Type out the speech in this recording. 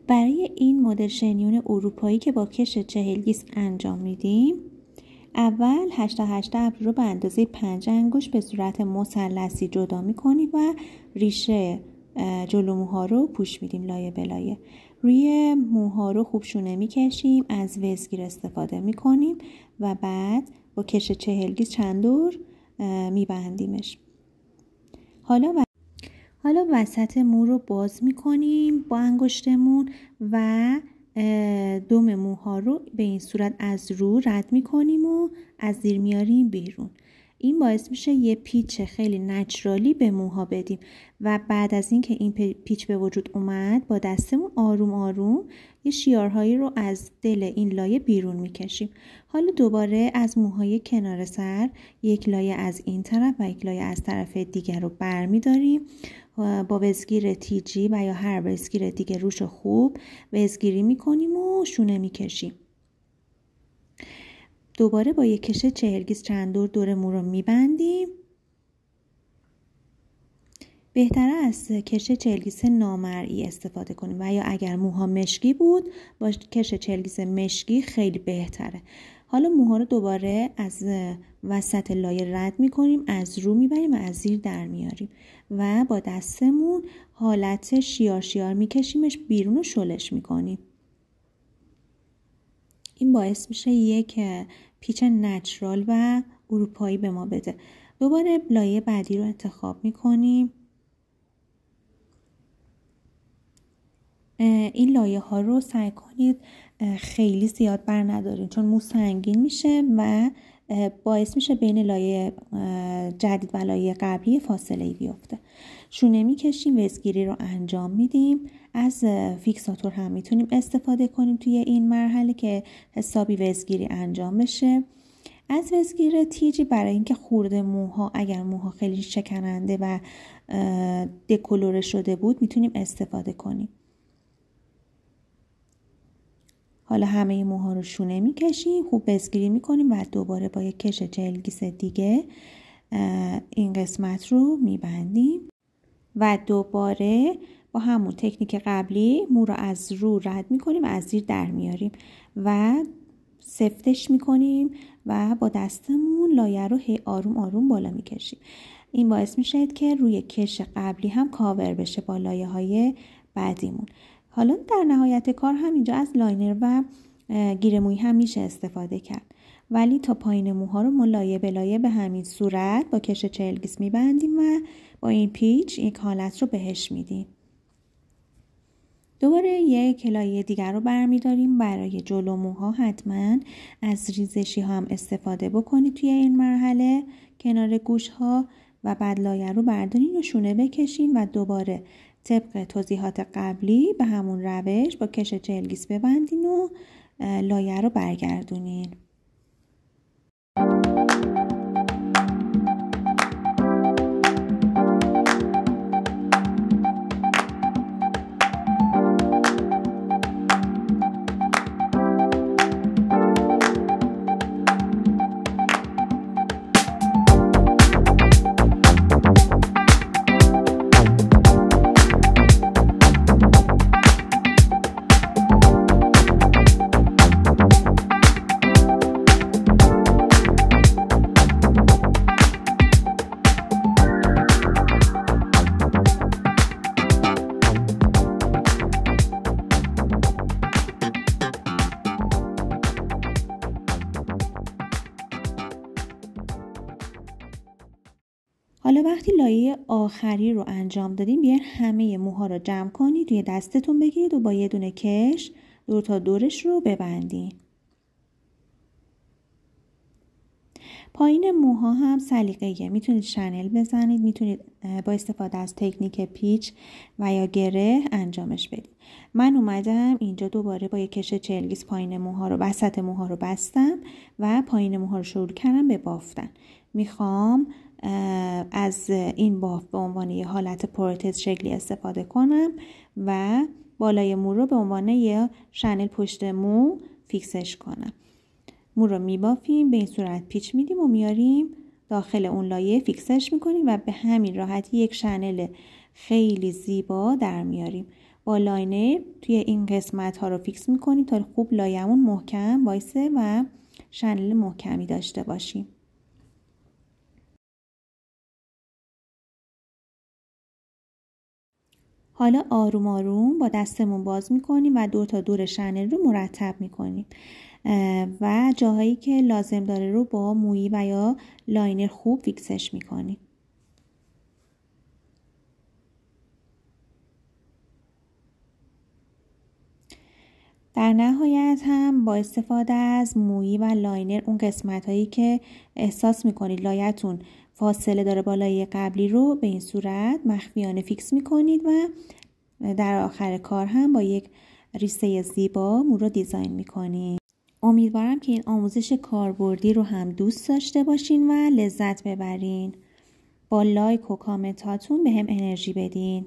برای این مدل شنیون اروپایی که با کش 40 گیس انجام میدیم، اول 8 تا 8 ابر رو به اندازه 5 انگشت به صورت مثلثی جدا میکنیم و ریشه جلو موها رو پوش میدیم لایه به لایه. روی موها رو خوب شونه میکشیم، از وزگیر استفاده میکنیم و بعد با کش 40 گیس چند دور میبندیمش. حالا وسط مو رو باز میکنیم با انگشتمون و دم موها رو به این صورت از رو رد میکنیم و از زیر میاریم بیرون. این باعث میشه یه پیچ خیلی نچرالی به موها بدیم و بعد از اینکه این پیچ به وجود اومد با دستمون آروم آروم یه شیارهایی رو از دل این لایه بیرون میکشیم. حالا دوباره از موهای کنار سر یک لایه از این طرف و یک لایه از طرف دیگر رو برمیداریم. با وزگیر تیجی و یا هر وزگیر دیگه روش خوب وزگیری میکنیم و شونه میکشیم. دوباره با یک کش 40 گیس چند دور مو رو میبندیم. بهتره از کش 40 گیس نامرئی استفاده کنیم و یا اگر موها مشکی بود با کش 40 گیس مشکی خیلی بهتره. حالا موها رو دوباره از وسط لایه رد میکنیم، از رو میبریم و از زیر در میاریم و با دستمون حالت شیار میکشیمش بیرون و شلش میکنیم. این باعث میشه یک پیچ نچرال و اروپایی به ما بده. دوباره لایه بعدی رو انتخاب میکنیم. این لایه ها رو سعی کنید خیلی زیاد بر ندارین چون مو سنگین میشه و باعث میشه بین لایه جدید و لایه قبلی فاصله بیفته. شونه میکشیم، وزگیری رو انجام میدیم. از فیکساتور هم میتونیم استفاده کنیم توی این مرحله که حسابی وزگیری انجام بشه. از وزگیر تیجی برای اینکه خورده موها اگر موها خیلی شکننده و دکولوره شده بود میتونیم استفاده کنیم. حالا همه موها رو شونه میکشیم، خوب وزگیری میکنیم و دوباره با یک کش 40 گیس دیگه این قسمت رو میبندیم و دوباره با همون تکنیک قبلی مو رو از رو رد میکنیم و از زیر در میاریم و سفتش میکنیم و با دستمون لایه رو هی آروم آروم بالا میکشیم. این باعث میشه که روی کش قبلی هم کاور بشه با لایه های بعدیمون. حالا در نهایت کار هم اینجا از لاینر و گیر مویی هم میشه استفاده کرد، ولی تا پایین موها رو ما لایه به لایه به همین صورت با کش 40 گیس میبندیم و با این پیچ یک حالت رو بهش میدیم. دوباره یک لایه دیگر رو برمیداریم. برای جلو موها حتما از ریزشی ها هم استفاده بکنید توی این مرحله کنار گوش ها و بعد لایه رو بردارین و شونه بکشین و دوباره طبق توضیحات قبلی به همون روش با کش 40 گیس ببندین و لایه رو برگردونین. حالا وقتی لایه آخری رو انجام دادیم بیاین همه موها رو جمع کنید توی دستتون بگیرید و با یه دونه کش دور تا دورش رو ببندید. پایین موها هم سلیقه‌ایه، میتونید شنل بزنید، میتونید با استفاده از تکنیک پیچ و یا گره انجامش بدید. من اومدم اینجا دوباره با یک کش 40 گیس پایین موها رو وسط موها رو بستم و پایین موها رو شروع کردم به بافتن. میخوام از این بافت به عنوان یه حالت پروتز شکلی استفاده کنم و بالای مو رو به عنوان یه شنل پشت مو فیکسش کنم. مو رو میبافیم، به این صورت پیچ میدیم و میاریم داخل اون لایه فیکسش میکنیم و به همین راحتی یک شنل خیلی زیبا در میاریم. با لاینر توی این قسمت ها رو فیکس میکنیم تا خوب لایمون محکم وایسه و شنل محکمی داشته باشیم. حالا آروم آروم با دستمون باز میکنیم و دور تا دور شنل رو مرتب میکنیم و جاهایی که لازم داره رو با مویی و یا لاینر خوب فیکسش میکنیم. در نهایت هم با استفاده از مویی و لاینر اون قسمت هایی که احساس میکنید لایتون فاصله داره با لایه قبلی رو به این صورت مخفیانه فیکس میکنید و در آخر کار هم با یک ریسه زیبا مو رو دیزاین میکنید. امیدوارم که این آموزش کاربردی رو هم دوست داشته باشین و لذت ببرین. با لایک و کامنت هاتون به هم انرژی بدین.